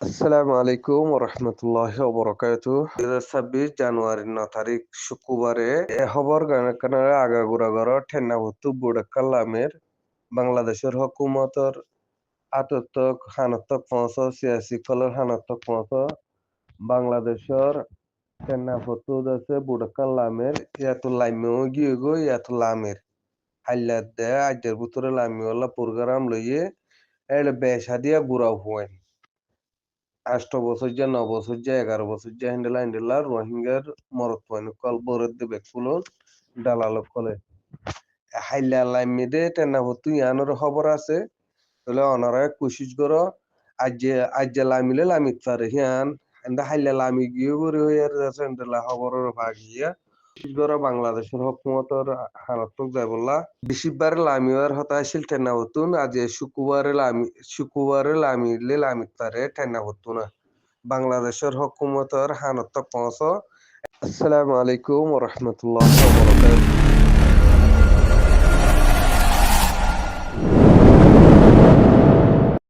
আসসালামু আলাইকুম ওয়া রাহমাতুল্লাহি ওয়া বারাকাতুহু। 2026 জানুয়ারির 9 তারিখ শুক্রবারে এ খবর কানারে আগাগোড়া গড় ঠেন্না ভুতু বুড়াক্কাল্লামের বাংলাদেশের হকুমতর আটক হানতক পৌঁছ সিয়াসি ফলের হানতক পৌঁছ বাংলাদেশের ঠেন্না ভুতু আছে বুড়াক্কাল্লামের ইয়াতো লাইমেও গিয়ে গো ইয়াতো লামের হাইলাত দে আজের ভিতরে লামিওয়ালা প্রোগ্রাম লইয়ে এলে বেশা দিয়া বুড়াও হুয়েন 8 বছর যা 9 বছর যা 11 বছর যা হ্যান্ডেলা রোহিঙ্গার মরত পয়েন্ট কল বরদ দেবে কুলন দালালক কলে হাইলা লাইমিদে টেনা হতু ইয়ানোর খবর আছে তাহলে অনারা কোশিশ করো আজ লামিলে লামিত পারে হিয়ান এন্ডা হাইলা লামি গিয়ে করে হইয়ার আছে এন্ডেলা খবরের ভাগিয়া কোশিশ করো বাংলাদেশের হকুমতর হালত যাবলা বেশিবার লামিওয়ার হতা আসিল টেনা হতুন আজ শুক্রবারে লামিলে লামিত পারে টেনা হতু না বাংলাদেশের হকুমতের হানত পৌঁছ আসসালামু আলাইকুম ওয়া রাহমাতুল্লাহি ওয়া বারাকাতুহু